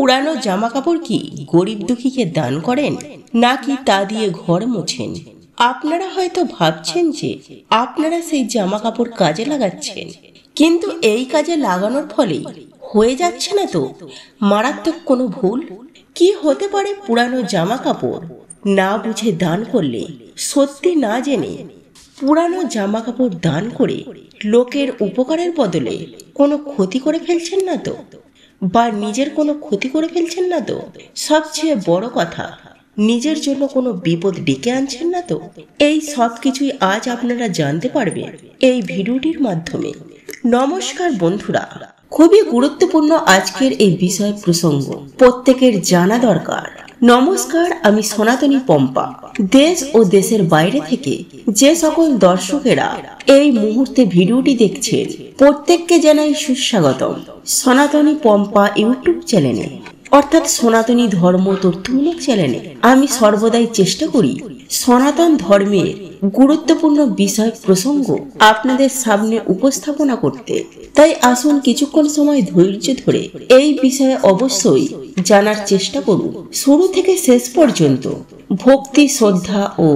পুরানো জামা কাপড় কি গরিব দুঃখীকে দান করেন, নাকি তা দিয়ে ঘর মোছেন? আপনারা হয়তো ভাবছেন যে আপনারা সেই জামা কাপড় কাজে লাগাচ্ছেন, কিন্তু এই কাজে লাগানোর ফলে হয়ে যাচ্ছে না তো মারাত্মক কোনো ভুল? কি হতে পারে পুরানো জামা কাপড় না বুঝে দান করলে, সত্যি না জেনে পুরানো জামা কাপড় দান করে লোকের উপকারের বদলে কোনো ক্ষতি করে ফেলছেন না তো, বা নিজের কোনো ক্ষতি করে ফেলছেন না তো? সবচেয়ে বড় কথা, নিজের জন্য কোনো বিপদ ডেকে আনছেন না তো? এই সব কিছুই আজ আপনারা জানতে পারবেন এই ভিডিওটির মাধ্যমে। নমস্কার বন্ধুরা, খুবই গুরুত্বপূর্ণ আজকের এই বিষয় প্রসঙ্গ, প্রত্যেকের জানা দরকার। নমস্কার, আমি সনাতনী পম্পা। দেশ ও দেশের বাইরে থেকে যে সকল দর্শকেরা এই মুহূর্তে ভিডিওটি দেখছেন, প্রত্যেককে জানাই সুস্বাগতম সনাতনী পম্পা ইউটিউব চ্যানেলে, অর্থাৎ সনাতনী ধর্ম তথ্যমূলক চ্যানেলে। আমি সর্বদাই চেষ্টা করি সনাতন ধর্মের গুরুত্বপূর্ণ বিষয় প্রসঙ্গ আপনাদের সামনে উপস্থাপনা করতে। তাই আসুন কিছুক্ষণ সময় ধৈর্য ধরে এই বিষয়ে অবশ্যই জানার চেষ্টা করুন। শুরু থেকে শেষ পর্যন্ত ভক্তি, শ্রদ্ধা ও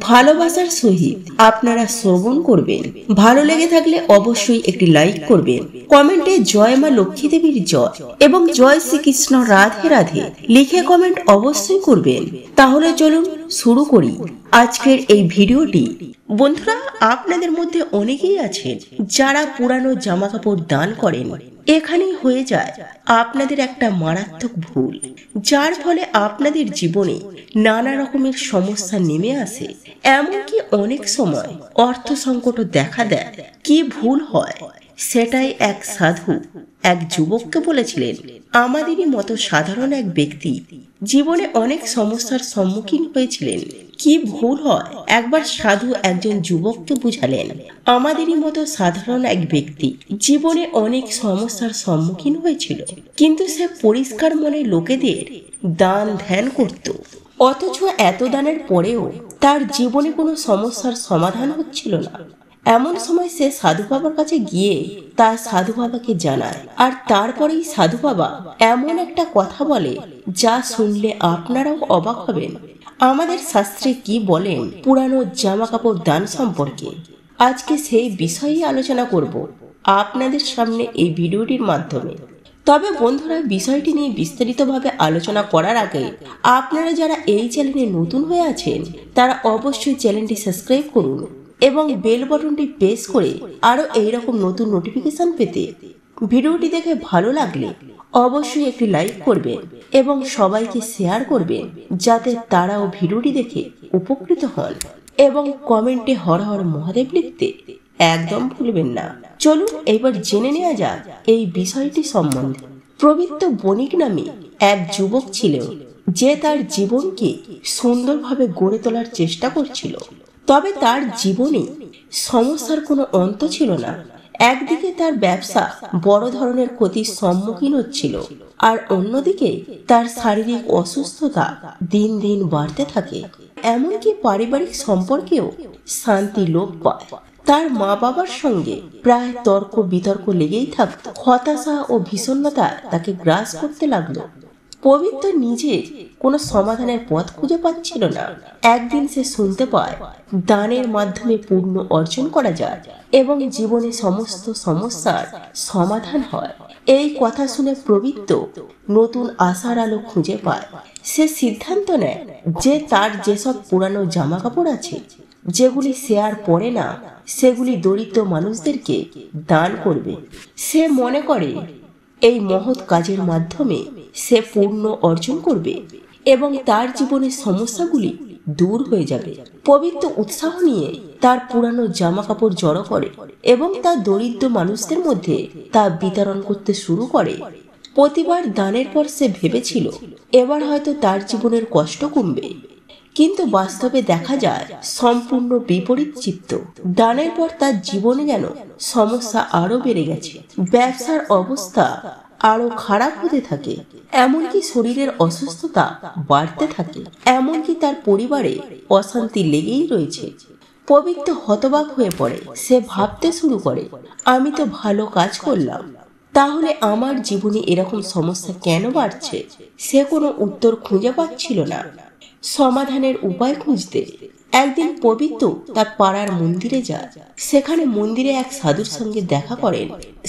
ভালোবাসার সহিত আপনারা শ্রবণ করবেন। ভালো লেগে থাকলে অবশ্যই একটি লাইক করবেন, কমেন্টে জয় মা লক্ষ্মী দেবীর জয় এবং জয় শ্রীকৃষ্ণ রাধে রাধে লিখে কমেন্ট অবশ্যই করবেন। তাহলে চলুন শুরু করি আজকের এই ভিডিওটি। বন্ধুরা, আপনাদের মধ্যে অনেকেই আছেন যারা পুরানো জামা কাপড় দান করেন। এখানেই হয়ে যায় আপনাদের একটা মারাত্মক ভুল, যার ফলে আপনাদের জীবনে নানা রকমের সমস্যা নেমে আসে। এমনকি অনেক সময় অর্থ সংকটও দেখা দেয়। কি ভুল হয় সেটাই এক সাধু এক যুবককে বলেছিলেন। আমাদেরই মতো সাধারণ এক ব্যক্তি জীবনে অনেক সমস্যার সম্মুখীন হয়েছিলেন। কি ভুল হয় একবার সাধু একজন যুবককে বুঝালেন। আমাদেরই মতো সাধারণ এক ব্যক্তি জীবনে অনেক সমস্যার সম্মুখীন হয়েছিল, কিন্তু সে পরিষ্কার মনে লোকেদের দান ধ্যান করত। অথচ এত দানের পরেও তার জীবনে কোনো সমস্যার সমাধান হচ্ছিল না। এমন সময় সে সাধু বাবার কাছে গিয়ে তার সাধু বাবাকে জানায়, আর তারপরেই সাধু বাবা এমন একটা কথা বলে যা শুনলে আপনারাও অবাক হবেন। আমাদের শাস্ত্রে কি বলেন পুরানো জামা কাপড় দান সম্পর্কে, আজকে সেই বিষয়েই আলোচনা করব আপনাদের সামনে এই ভিডিওটির মাধ্যমে। তবে বন্ধুরা, বিষয়টি নিয়ে বিস্তারিতভাবে আলোচনা করার আগে আপনারা যারা এই চ্যানেলে নতুন হয়ে আছেন, তারা অবশ্যই চ্যানেলটি সাবস্ক্রাইব করুন এবং বেল বাটনটি প্রেস করে আরো এইরকম নতুন নোটিফিকেশন পেতে ভিডিওটি দেখে ভালো লাগলে অবশ্যই একটি লাইক করবেন এবং সবাইকে শেয়ার করবেন, যাতে তারাও ভিডিওটি দেখে উপকৃত হন। এবং কমেন্টে হর হর মহাদেব লিখতে একদম ভুলবেন না। চলুন এবার জেনে নেওয়া যাক এই বিষয়টি সম্বন্ধে। প্রবৃত্ত বণিক নামে এক যুবক ছিল, যে তার জীবনকে সুন্দরভাবে গড়ে তোলার চেষ্টা করছিল। তবে তার জীবনে সমস্যার কোনো অন্ত ছিল না। একদিকে তার ব্যবসা বড় ধরনের ক্ষতির সম্মুখীন হচ্ছিল, আর অন্যদিকে তার শারীরিক অসুস্থতা দিন দিন বাড়তে থাকে। এমনকি পারিবারিক সম্পর্কেও শান্তি লোপ পায়। তার মা বাবার সঙ্গে প্রায় তর্ক বিতর্ক লেগেই থাকত। হতাশা ও বিষণ্ণতা তাকে গ্রাস করতে লাগলো। পবিত্র নিজে কোনো সমাধানের পথ খুঁজে পাচ্ছিল না। একদিন সে শুনতে পায় দানের মাধ্যমে পূর্ণ অর্জন করা যায় এবং জীবনে সমস্ত সমস্যার সমাধান হয়। এই কথা শুনে প্রবৃত্ত নতুন আশার আলো খুঁজে পায়। সে সিদ্ধান্ত নেয় যে তার যেসব পুরানো জামা কাপড় আছে, যেগুলি সে আর পরে না, সেগুলি দরিদ্র মানুষদেরকে দান করবে। সে মনে করে এই মহৎ কাজের মাধ্যমে সে পূর্ণ অর্জন করবে এবং তার জীবনের সমস্যাগুলি দূর হয়ে যাবে। পবিত্র উৎসাহ নিয়ে তার পুরানো জামা কাপড় জড়ো করে এবং তার দরিদ্র মানুষদের মধ্যে তা বিতরণ করতে শুরু করে। প্রতিবার দানের পর সে ভেবেছিল এবার হয়তো তার জীবনের কষ্ট কমবে, কিন্তু বাস্তবে দেখা যায় সম্পূর্ণ বিপরীত চিত্র। দানের পর তার জীবনে যেন সমস্যা আরো বেড়ে গেছে। ব্যবসার অবস্থা আরো খারাপ হতে থাকে, এমনকি শরীরের অসুস্থতা বাড়তে থাকে, এমনকি তার পরিবারে অশান্তি লেগেই রয়েছে। পবিত্র হতবাক হয়ে পড়ে। সে ভাবতে শুরু করে, আমি তো ভালো কাজ করলাম, তাহলে আমার জীবনে এরকম সমস্যা কেন বাড়ছে সে কোনো উত্তর খুঁজে পাচ্ছিল না। সমাধানের উপায় খুঁজতে একদিন পবিত্র তার পাড়ার মন্দিরে যায়। সেখানে মন্দিরে এক সাধুর সঙ্গে দেখা করেন।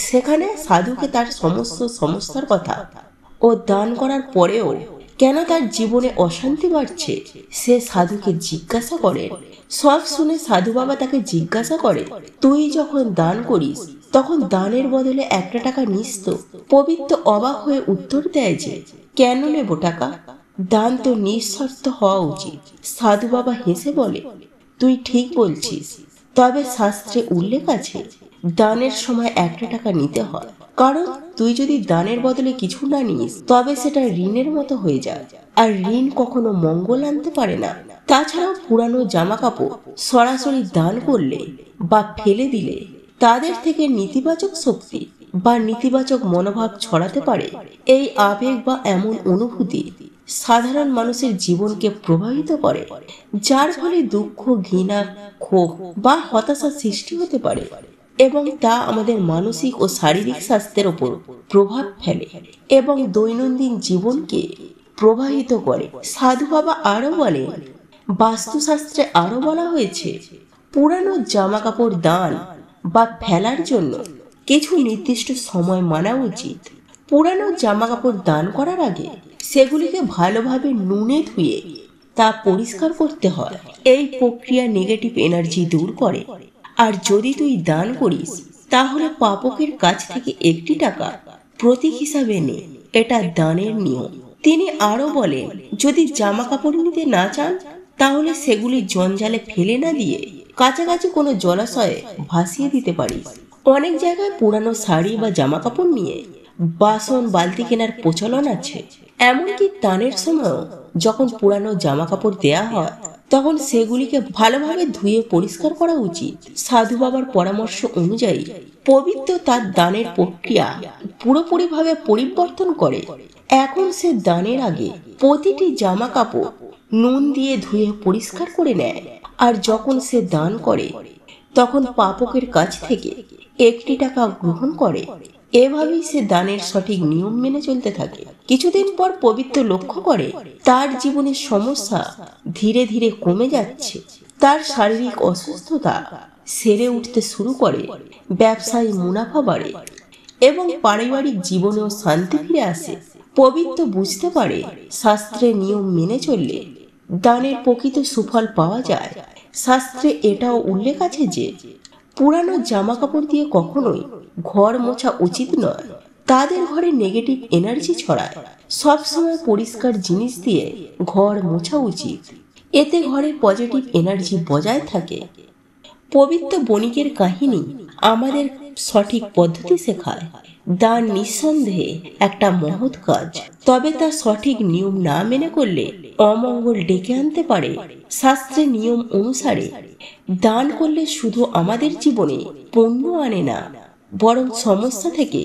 সেখানে সাধুকে তার সমস্ত সমস্যার কথা ও দান করার পরেও কেন তার জীবনে অশান্তি বাড়ছে সে সাধুকে জিজ্ঞাসা করেন। সব শুনে সাধু বাবা তাকে জিজ্ঞাসা করে, তুই যখন দান করিস তখন দানের বদলে 1 টাকা নিস তো? পবিত্র অবাক হয়ে উত্তর দেয় যে, কেন নেব টাকা? দান তো নিঃশর্ত হওয়া উচিত। সাধু বাবা হেসে বলে, তুই ঠিক বলছিস, তবে শাস্ত্রে উল্লেখ আছে দানের সময় 1 টাকা নিতে হয়। কারণ তুই যদি দানের বদলে কিছু না নিস তবে সেটা ঋণের মতো হয়ে যায়, আর ঋণ কখনো মঙ্গল আনতে পারে না। তাছাড়াও পুরানো জামা কাপড় সরাসরি দান করলে বা ফেলে দিলে তাদের থেকে নেতিবাচক শক্তি বা নেতিবাচক মনোভাব ছড়াতে পারে। এই আবেগ বা এমন অনুভূতি সাধারণ মানুষের জীবনকে প্রভাবিত করে, যার ফলে দুঃখ, ঘৃণা, ক্ষোভ বা হতাশা সৃষ্টি হতে পারে, এবং তা আমাদের মানসিক ও শারীরিক স্বাস্থ্যের উপর প্রভাব ফেলে এবং দৈনন্দিন জীবনকে প্রভাবিত করে। সাধু বাবা আরো বলেন, বাস্তুশাস্ত্রে আরো বলা হয়েছে পুরানো জামা কাপড় দান বা ফেলার জন্য কিছু নির্দিষ্ট সময় মানা উচিত। পুরানো জামা কাপড় দান করার আগে সেগুলিকে ভালোভাবে নুনে ধুয়ে তা পরিষ্কার করতে হয়। এই প্রক্রিয়া নেগেটিভ এনার্জি দূর করে। আর যদি তুই দান করিস তাহলে পাপকের কাছ থেকে 1 টাকা প্রতীক হিসাবে নে, এটা দানের নিয়ম। তিনি আরো বলেন, যদি জামা কাপড় নিতে না চান তাহলে সেগুলি জঞ্জালে ফেলে না দিয়ে কাছাকাছি কোনো জলাশয়ে ভাসিয়ে দিতে পারিস। অনেক জায়গায় পুরানো শাড়ি বা জামা কাপড় নিয়ে বাসন বালতি কেনার প্রচলন আছে। এমনকি দানের সময় যখন পুরানো জামা কাপড় দেয়া হয় তখন সেগুলিকে ভালোভাবে ধুয়ে পরিষ্কার করা উচিত। সাধু বাবার পরামর্শ অনুযায়ী পবিত্র তার দানের প্রক্রিয়া পুরোপুরিভাবে পরিবর্তন করে। এখন সে দানের আগে প্রতিটি জামা কাপড় নুন দিয়ে ধুয়ে পরিষ্কার করে নেয়, আর যখন সে দান করে তখন পাপকের কাছ থেকে 1 টাকা গ্রহণ করে। এভাবেই সে দানের সঠিক নিয়ম মেনে চলতে থাকে। কিছুদিন পর পবিত্র লক্ষ্য করে তার জীবনের সমস্যা ধীরে ধীরে কমে যাচ্ছে। তার শারীরিক অসুস্থতা সেরে উঠতে শুরু করে, ব্যবসায় মুনাফা বাড়ে এবং পারিবারিক জীবনেও শান্তি ফিরে আসে। পবিত্র বুঝতে পারে শাস্ত্রের নিয়ম মেনে চললে দানের প্রকৃত সুফল পাওয়া যায়। শাস্ত্রে এটাও উল্লেখ আছে যে পুরানো জামা কাপড় দিয়ে কখনোই ঘর মোছা উচিত নয়, তাদের ঘরে নেগেটিভ এনার্জি ছড়ায়। সবসময় পরিষ্কার জিনিস দিয়ে ঘর মোছা উচিত, এতে ঘরে পজিটিভ এনার্জি বজায় থাকে। পবিত্র বণিকের কাহিনী আমাদের সঠিক পদ্ধতি শেখায়। দান নিঃসন্দেহে একটা মহৎ কাজ, তবে তা সঠিক নিয়ম না মেনে করলে অমঙ্গল ডেকে আনতে পারে। শাস্ত্রের নিয়ম অনুসারে দান করলে শুধু আমাদের জীবনে পুণ্য আনে না, বরং সমস্যা থেকে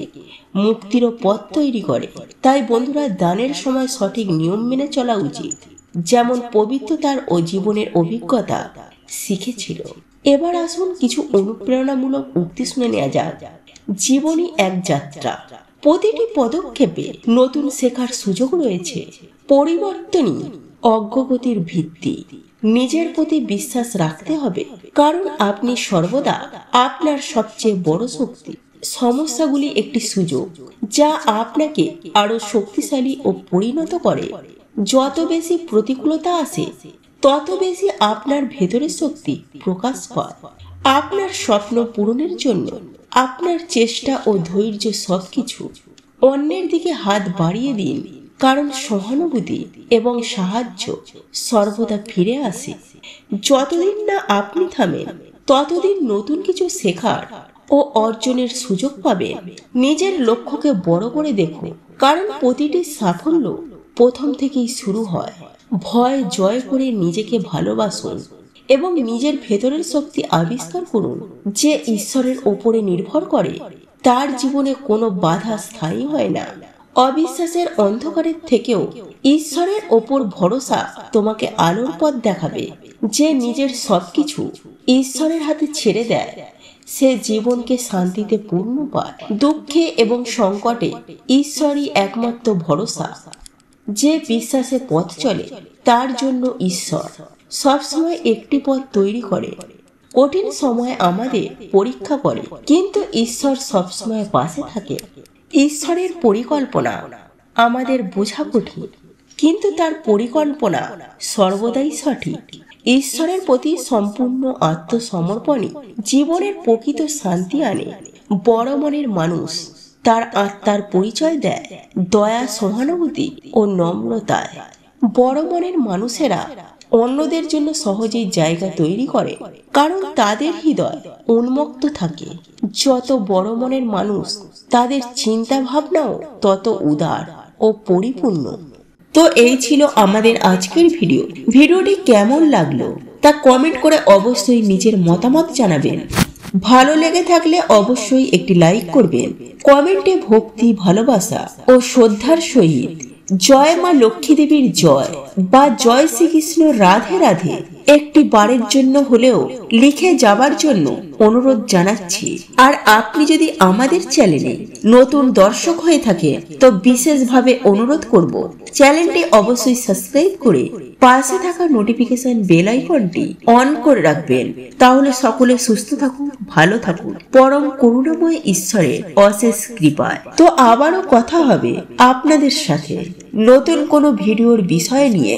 মুক্তিরও পথ তৈরি করে। তাই বন্ধুরা, দানের সময় সঠিক নিয়ম মেনে চলা উচিত, যেমন পবিত্র তার ও জীবনের অভিজ্ঞতা শিখেছিল। এবার আসুন কিছু অনুপ্রেরণামূলক উক্তি শুনে নেওয়া যাক। জীবনই এক যাত্রা, প্রতিটি পদক্ষেপে নতুন শেখার সুযোগ রয়েছে। পরিবর্তনই অগ্রগতির ভিত্তি। নিজের প্রতি বিশ্বাস রাখতে হবে, কারণ আপনি সর্বদা আপনার সবচেয়ে বড় শক্তি। সমস্যাগুলি একটি সুযোগ যা আপনাকে আরো শক্তিশালী ও পরিণত করে। যত বেশি প্রতিকূলতা আসে তত বেশি আপনার ভেতরের শক্তি প্রকাশ পায়। আপনার স্বপ্ন পূরণের জন্য আপনার চেষ্টা ও ধৈর্য সবকিছু। অন্যের দিকে হাত বাড়িয়ে দিন, কারণ সহানুভূতি এবং সাহায্য সর্বদা ফিরে আসে। যতদিন না আপনি থামেন ততদিন নতুন কিছু শেখার ও অর্জনের সুযোগ পাবেন। নিজের লক্ষ্যকে বড় করে দেখুন, কারণ প্রতিটি সাফল্য প্রথম থেকেই শুরু হয়। ভয় জয় করে নিজেকে ভালোবাসুন এবং নিজের ভেতরের শক্তি আবিষ্কার করুন। যে ঈশ্বরের ওপরে নির্ভর করে তার জীবনে কোনো বাধা স্থায়ী হয় না। অবিশ্বাসের অন্ধকারের থেকেও ঈশ্বরের ওপর ভরসা তোমাকে আলোর পথ দেখাবে। যে নিজের সবকিছু ঈশ্বরের হাতে ছেড়ে দেয় সে জীবনকে শান্তিতে পূর্ণ পায়। দুঃখে এবং সংকটে ঈশ্বরই একমাত্র ভরসা। যে বিশ্বাসে পথ চলে তার জন্য ঈশ্বর সবসময় একটি পথ তৈরি করে। কঠিন সময় আমাদের পরীক্ষা করে, কিন্তু ঈশ্বর সবসময় পাশে থাকে। ঈশ্বরের পরিকল্পনা আমাদের বোঝা কঠিন, কিন্তু তার পরিকল্পনা সর্বদাই সঠিক। ঈশ্বরের প্রতি সম্পূর্ণ আত্মসমর্পণই জীবনের প্রকৃত শান্তি আনে। বড় মনের মানুষ তার আত্মার পরিচয় দেয় দয়া, সহানুভূতি ও নম্রতায়। বড় মনের মানুষেরা অন্যদের জন্য সহজেই জায়গা তৈরি করে, কারণ তাদের হৃদয় উন্মুক্ত থাকে। যত বড় মনের মানুষ, তাদের চিন্তা ভাবনাও তত উদার ও পরিপূর্ণ। তো এই ছিল আমাদের আজকের ভিডিওটি কেমন লাগলো তা কমেন্ট করে অবশ্যই নিজের মতামত জানাবেন। ভালো লেগে থাকলে অবশ্যই একটি লাইক করবেন। কমেন্টে ভক্তি, ভালোবাসা ও শ্রদ্ধার সহিত জয় মা লক্ষ্মী দেবীর জয় বা জয় শ্রীকৃষ্ণ রাধে রাধে একটি বারের জন্য হলেও লিখে যাবার জন্য অনুরোধ জানাচ্ছি। আর আপনি যদি আমাদের চ্যানেলে নতুন দর্শক হয়ে থাকে তো বিশেষভাবে অনুরোধ করব চ্যানেলটি অবশ্যই সাবস্ক্রাইব করে পাশে থাকা নোটিফিকেশন বেল আইকনটি অন করে রাখবেন। তাহলে সকলে সুস্থ থাকুন, ভালো থাকুন, পরম করুণাময় ঈশ্বরের অশেষ কৃপায়। তো আবারও কথা হবে আপনাদের সাথে নতুন কোনো ভিডিওর বিষয় নিয়ে।